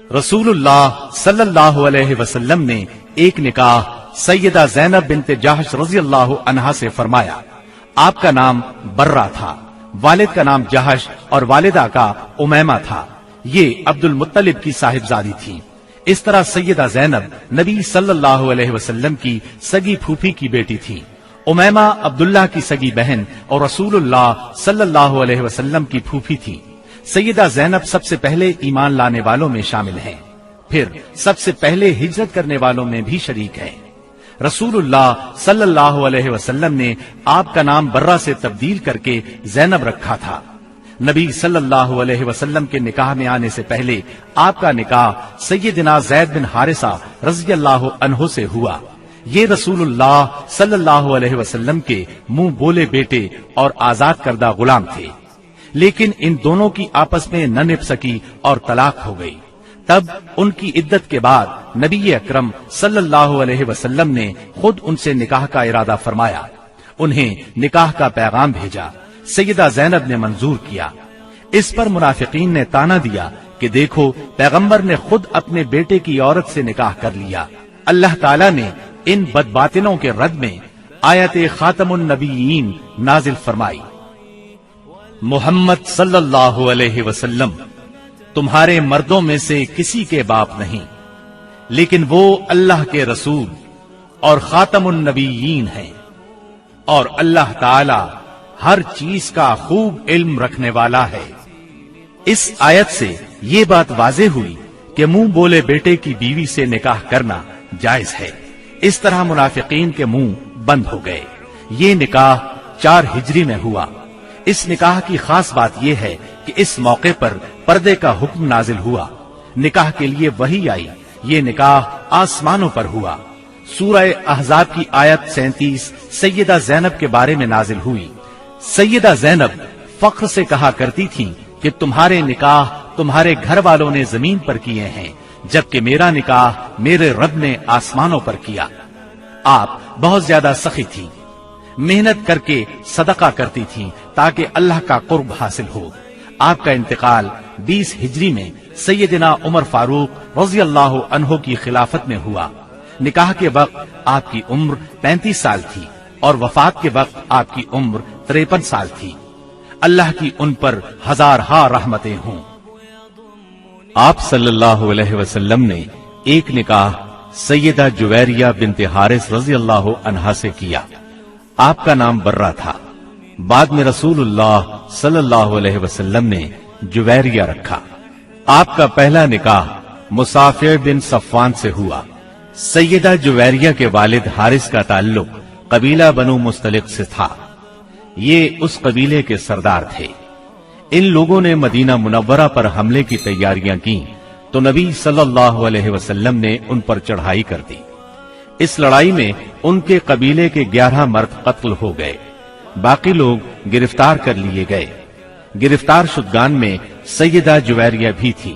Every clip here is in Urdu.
رسول اللہ صلی اللہ علیہ وسلم نے ایک نکاح سیدہ زینب بنت جحش رضی اللہ عنہا سے فرمایا۔ آپ کا نام برہ تھا، والد کا نام جحش اور والدہ کا امیمہ تھا۔ یہ عبد المطلب کی صاحبزادی تھی۔ اس طرح سیدہ زینب نبی صلی اللہ علیہ وسلم کی سگی پھوپھی کی بیٹی تھی۔ امیمہ عبداللہ کی سگی بہن اور رسول اللہ صلی اللہ علیہ وسلم کی پھوپھی تھی۔ سیدہ زینب سب سے پہلے ایمان لانے والوں میں شامل ہیں، پھر سب سے پہلے ہجرت کرنے والوں میں بھی شریک ہیں۔ رسول اللہ صلی اللہ علیہ وسلم نے آپ کا نام برہ سے تبدیل کر کے زینب رکھا تھا۔ نبی صلی اللہ علیہ وسلم کے نکاح میں آنے سے پہلے آپ کا نکاح سیدنا زید بن حارثہ رضی اللہ عنہ سے ہوا۔ یہ رسول اللہ صلی اللہ علیہ وسلم کے منہ بولے بیٹے اور آزاد کردہ غلام تھے، لیکن ان دونوں کی آپس میں نہ نبھ سکی اور طلاق ہو گئی۔ تب ان کی عدت کے بعد نبی اکرم صلی اللہ علیہ وسلم نے خود ان سے نکاح کا ارادہ فرمایا، انہیں نکاح کا پیغام بھیجا۔ سیدہ زینب نے منظور کیا۔ اس پر منافقین نے تانا دیا کہ دیکھو، پیغمبر نے خود اپنے بیٹے کی عورت سے نکاح کر لیا۔ اللہ تعالیٰ نے ان بدباطنوں کے رد میں آیت خاتم النبیین نازل فرمائی۔ محمد صلی اللہ علیہ وسلم تمہارے مردوں میں سے کسی کے باپ نہیں، لیکن وہ اللہ کے رسول اور خاتم النبیین ہیں، اور اللہ تعالی ہر چیز کا خوب علم رکھنے والا ہے۔ اس آیت سے یہ بات واضح ہوئی کہ منہ بولے بیٹے کی بیوی سے نکاح کرنا جائز ہے۔ اس طرح منافقین کے منہ بند ہو گئے۔ یہ نکاح 4 ہجری میں ہوا۔ اس نکاح کی خاص بات یہ ہے کہ اس موقع پر پردے کا حکم نازل ہوا، نکاح کے لیے وحی آئی۔ یہ نکاح آسمانوں پر ہوا۔ سورہ احزاب کی آیت 37 سیدہ زینب کے بارے میں نازل ہوئی۔ سیدہ زینب فخر سے کہا کرتی تھی کہ تمہارے نکاح تمہارے گھر والوں نے زمین پر کیے ہیں، جبکہ میرا نکاح میرے رب نے آسمانوں پر کیا۔ آپ بہت زیادہ سخی تھی، محنت کر کے صدقہ کرتی تھی تاکہ اللہ کا قرب حاصل ہو۔ آپ کا انتقال 20 ہجری میں سیدنا عمر فاروق رضی اللہ عنہ کی خلافت میں ہوا۔ نکاح کے وقت آپ کی عمر 35 سال تھی اور وفات کے وقت آپ کی عمر 53 سال تھی۔ اللہ کی ان پر ہزارہا رحمتیں ہوں۔ آپ صلی اللہ علیہ وسلم نے ایک نکاح سیدہ جویریہ بنت حارث رضی اللہ عنہا سے کیا۔ آپ کا نام برہ تھا۔ بعد میں رسول اللہ صلی اللہ علیہ وسلم نے جویریہ رکھا۔ آپ کا پہلا نکاح مسافر بن صفوان سے ہوا۔ سیدہ جویریہ کے والد حارث کا تعلق قبیلہ بنو مستلق سے تھا۔ یہ اس قبیلے کے سردار تھے۔ ان لوگوں نے مدینہ منورہ پر حملے کی تیاریاں کی تو نبی صلی اللہ علیہ وسلم نے ان پر چڑھائی کر دی۔ اس لڑائی میں ان کے قبیلے کے 11 مرد قتل ہو گئے، باقی لوگ گرفتار کر لیے گئے۔ گرفتار شدگان میں سیدہ جویریہ بھی تھی۔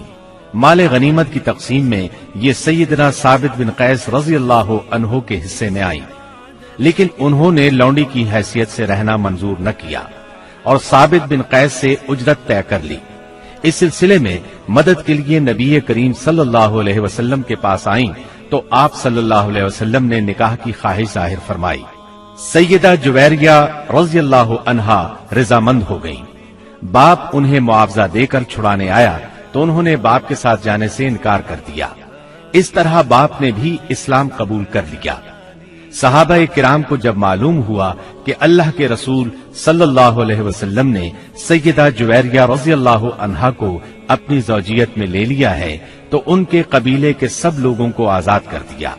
مال غنیمت کی تقسیم میں یہ سیدنا ثابت بن قیس رضی اللہ عنہ کے حصے میں آئی، لیکن انہوں نے لونڈی کی حیثیت سے رہنا منظور نہ کیا اور ثابت بن قیس سے اجرت طے کر لی۔ اس سلسلے میں مدد کے لیے نبی کریم صلی اللہ علیہ وسلم کے پاس آئیں تو آپ صلی اللہ علیہ وسلم نے نکاح کی خواہش ظاہر فرمائی۔ سیدہ جویریہ رضی اللہ عنہا رضامند ہو گئیں۔ باپ انہیں معاوضہ دے کر چھڑانے آیا تو انہوں نے باپ کے ساتھ جانے سے انکار کر دیا۔ اس طرح باپ نے بھی اسلام قبول کر لیا۔ صحابہ کرام کو جب معلوم ہوا کہ اللہ کے رسول صلی اللہ علیہ وسلم نے سیدہ جویریہ رضی اللہ عنہا کو اپنی زوجیت میں لے لیا ہے تو ان کے قبیلے کے سب لوگوں کو آزاد کر دیا۔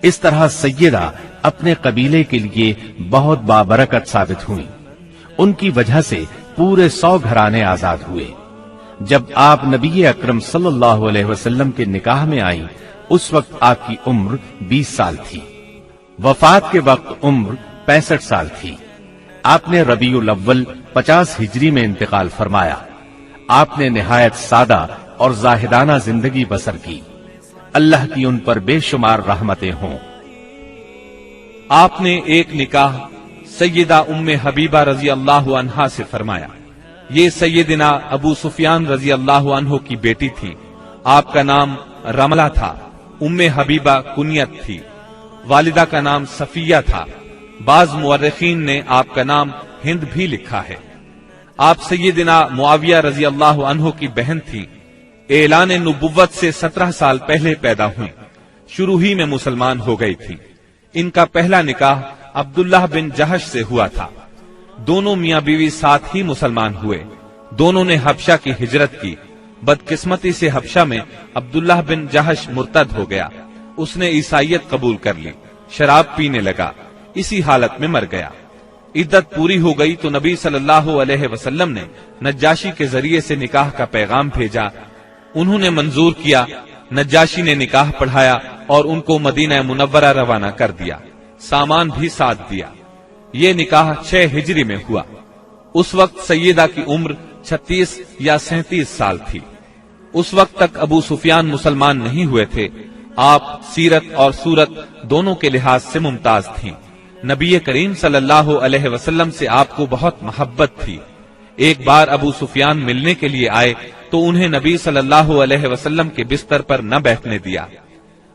اس طرح سیدہ اپنے قبیلے کے لیے بہت بابرکت ثابت ہوئی۔ ان کی وجہ سے پورے 100 گھرانے آزاد ہوئے۔ جب آپ نبی اکرم صلی اللہ علیہ وسلم کے نکاح میں آئیں اس وقت آپ کی عمر 20 سال تھی۔ وفات کے وقت عمر 65 سال تھی۔ آپ نے ربیع الاول 50 ہجری میں انتقال فرمایا۔ آپ نے نہایت سادہ اور زاہدانہ زندگی بسر کی۔ اللہ کی ان پر بے شمار رحمتیں ہوں۔ آپ نے ایک نکاح سیدہ ام حبیبہ رضی اللہ عنہا سے فرمایا۔ یہ سیدنا ابو سفیان رضی اللہ عنہ کی بیٹی تھی آپ کا نام رملہ تھا، ام حبیبہ کنیت تھی، والدہ کا نام صفیہ تھا۔ بعض مورخین نے آپ کا نام ہند بھی لکھا ہے۔ آپ سیدنا معاویہ رضی اللہ عنہ کی بہن تھی۔ اعلان نبوت سے 17 سال پہلے پیدا ہوئی، شروع ہی میں مسلمان ہو گئی تھی۔ ان کا پہلا نکاح عبداللہ بن جہش سے ہوا تھا۔ دونوں میاں بیوی ساتھ ہی مسلمان ہوئے۔ دونوں نے حبشہ کی ہجرت کی۔ بدقسمتی سے حبشہ میں عبداللہ بن جہش مرتد ہو گیا۔ اس نے عیسائیت قبول کر لی، شراب پینے لگا، اسی حالت میں مر گیا۔ عدت پوری ہو گئی تو نبی صلی اللہ علیہ وسلم نے نجاشی کے ذریعے سے نکاح کا پیغام بھیجا۔ انہوں نے منظور کیا۔ نجاشی نے نکاح پڑھایا اور ان کو مدینہ منورہ روانہ کر دیا، سامان بھی ساتھ دیا۔ یہ نکاح 6 ہجری میں ہوا۔ اس وقت سیدہ کی عمر 36 یا 37 سال تھی۔ اس وقت تک ابو سفیان مسلمان نہیں ہوئے تھے۔ آپ سیرت اور صورت دونوں کے لحاظ سے ممتاز تھیں۔ نبی کریم صلی اللہ علیہ وسلم سے آپ کو بہت محبت تھی۔ ایک بار ابو سفیان ملنے کے لیے آئے تو انہیں نبی صلی اللہ علیہ وسلم کے بستر پر نہ بیٹھنے دیا۔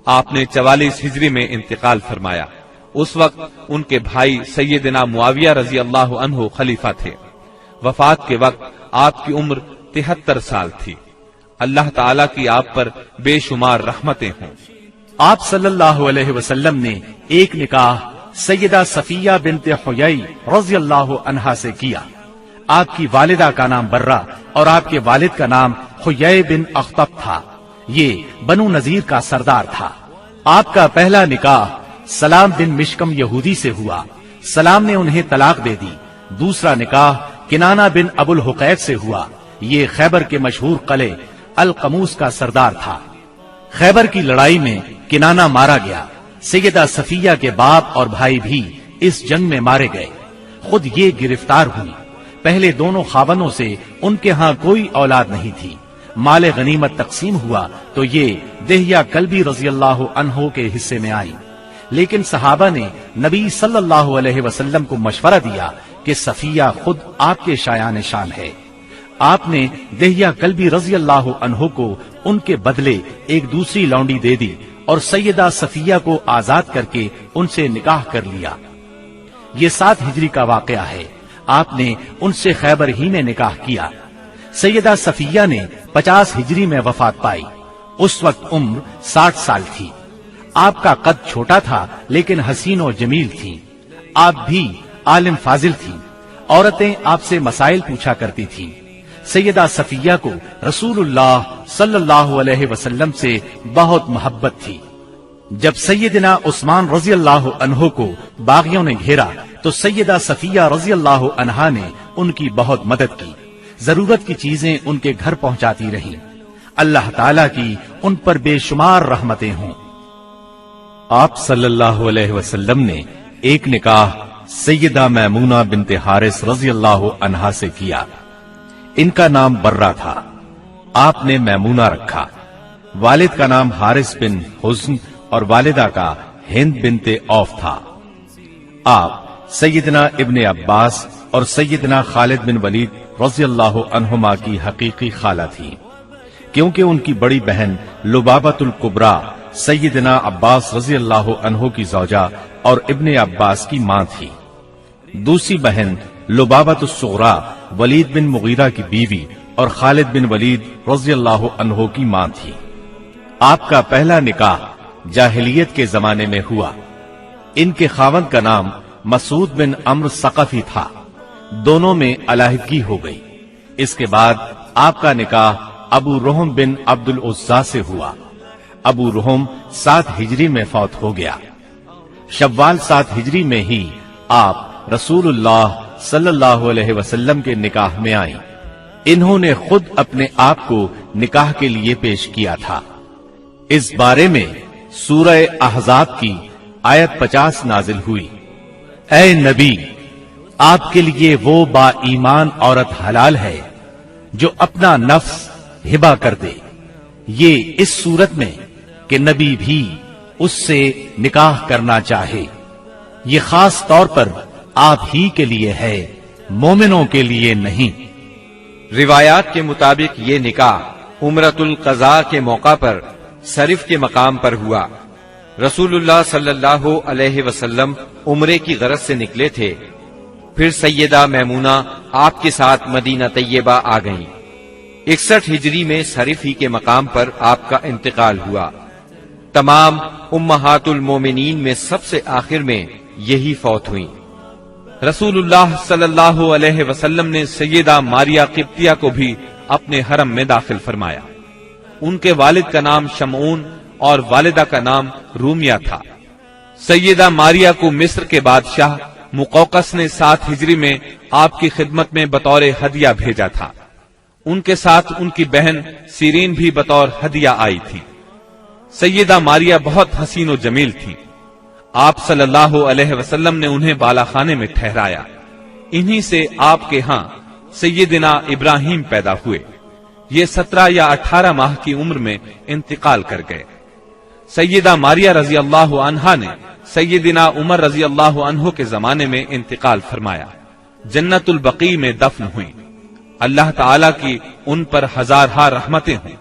آپ نے 44 ہجری میں انتقال فرمایا۔ اس وقت ان کے بھائی سیدنا معاویہ رضی اللہ عنہ خلیفہ تھے۔ وفات کے وقت آپ کی عمر 73 سال تھی۔ اللہ تعالیٰ کی آپ پر بے شمار رحمتیں ہوں۔ آپ صلی اللہ علیہ وسلم نے ایک نکاح سیدہ صفیہ بنت حیی رضی اللہ عنہا سے کیا۔ آپ کی والدہ کا نام برہ اور آپ کے والد کا نام حیی بن اخطب تھا۔ یہ بنو نذیر کا سردار تھا۔ آپ کا پہلا نکاح سلام بن مشکم یہودی سے ہوا۔ سلام نے انہیں طلاق دے دی۔ دوسرا نکاح کنانہ بن ابو الحقیق سے ہوا۔ یہ خیبر کے مشہور قلعے القموس کا سردار تھا۔ خیبر کی لڑائی میں کنانہ مارا گیا۔ سیدہ صفیہ کے باپ اور بھائی بھی اس جنگ میں مارے گئے۔ خود یہ گرفتار ہوئی۔ پہلے دونوں خاوندوں سے ان کے ہاں کوئی اولاد نہیں تھی۔ مال غنیمت تقسیم ہوا تو یہ دہیہ کلبی رضی اللہ عنہ کے حصے میں آئی، لیکن صحابہ نے نبی صلی اللہ علیہ وسلم کو مشورہ دیا کہ صفیہ خود آپ کے شایان شان ہے۔ آپ نے دہیہ کلبی رضی اللہ عنہ کو ان کے بدلے ایک دوسری لونڈی دے دی اور سیدہ صفیہ کو آزاد کر کے ان سے نکاح کر لیا۔ یہ 7 ہجری کا واقعہ ہے۔ آپ نے ان سے خیبر ہی میں نکاح کیا۔ سیدہ صفیہ نے 50 ہجری میں وفات پائی۔ اس وقت عمر 60 سال تھی۔ آپ کا قد چھوٹا تھا لیکن حسین و جمیل تھی۔ آپ بھی عالم فاضل تھی۔ عورتیں آپ سے مسائل پوچھا کرتی تھیں۔ سیدہ صفیہ کو رسول اللہ صلی اللہ علیہ وسلم سے بہت محبت تھی۔ جب سیدنا عثمان رضی اللہ عنہ کو باغیوں نے گھیرا تو سیدہ صفیہ رضی اللہ عنہا نے ان کی بہت مدد کی۔ ضرورت کی چیزیں ان کے گھر پہنچاتی رہیں۔ اللہ تعالیٰ کی ان پر بے شمار رحمتیں ہوں۔ آپ صلی اللہ علیہ وسلم نے ایک نکاح سیدہ میمونہ بنت حارث رضی اللہ عنہا سے کیا۔ ان کا نام برہ تھا۔ آپ نے میمونہ رکھا۔ والد کا نام حارث بن حسن اور والدہ کا ہند بنت عوف تھا۔ آپ سیدنا ابن عباس اور سیدنا خالد بن ولید رضی اللہ عنہما کی حقیقی خالہ تھی، کیونکہ ان کی بڑی بہن لبابۃ الکبریٰ سیدنا عباس رضی اللہ عنہ کی زوجہ اور ابن عباس کی ماں تھی۔ دوسری بہن لبابۃ الصغریٰ ولید بن مغیرہ کی بیوی اور خالد بن ولید رضی اللہ عنہ کی ماں تھی۔ آپ کا پہلا نکاح جاہلیت کے زمانے میں ہوا۔ ان کے خاوند کا نام مسعود بن عمرو ثقفی تھا۔ دونوں میں علیحدگی ہو گئی۔ اس کے بعد آپ کا نکاح ابو رحم بن عبد العزیٰ سے ہوا۔ ابو رحم 7 ہجری میں فوت ہو گیا۔ شوال 7 ہجری میں ہی آپ رسول اللہ صلی اللہ علیہ وسلم کے نکاح میں آئیں۔ انہوں نے خود اپنے آپ کو نکاح کے لیے پیش کیا تھا۔ اس بارے میں سورہ احزاب کی آیت 50 نازل ہوئی۔ اے نبی، آپ کے لیے وہ با ایمان عورت حلال ہے جو اپنا نفس ہبہ کر دے۔ یہ اس صورت میں کہ نبی بھی اس سے نکاح کرنا چاہے۔ یہ خاص طور پر آپ ہی کے لیے ہے، مومنوں کے لیے نہیں۔ روایات کے مطابق یہ نکاح عمرۃ القضاء کے موقع پر صرف کے مقام پر ہوا۔ رسول اللہ صلی اللہ علیہ وسلم عمرے کی غرض سے نکلے تھے، پھر سیدہ میمونہ آپ کے ساتھ مدینہ طیبہ آ گئیں۔ 61 ہجری میں صرف ہی کے مقام پر آپ کا انتقال ہوا۔ تمام امہات المومنین میں سب سے آخر میں یہی فوت ہوئیں۔ رسول اللہ صلی اللہ علیہ وسلم نے سیدہ ماریہ قبطیہ کو بھی اپنے حرم میں داخل فرمایا۔ ان کے والد کا نام شمعون اور والدہ کا نام رومیہ تھا۔ سیدہ ماریہ کو مصر کے بادشاہ مقوقس نے 7 ہجری میں آپ کی خدمت میں بطور ہدیہ بھیجا تھا۔ ان کے ساتھ ان کی بہن سیرین بھی بطور ہدیہ آئی تھی۔ سیدہ ماریہ بہت حسین و جمیل تھی۔ آپ صلی اللہ علیہ وسلم نے انہیں بالا خانے میں ٹھہرایا۔ انہی سے آپ کے ہاں سیدنا ابراہیم پیدا ہوئے۔ یہ 17 یا 18 ماہ کی عمر میں انتقال کر گئے۔ سیدہ ماریہ رضی اللہ عنہا نے سیدنا عمر رضی اللہ عنہ کے زمانے میں انتقال فرمایا، جنت البقیع میں دفن ہوئی۔ اللہ تعالی کی ان پر ہزارہا رحمتیں ہوں۔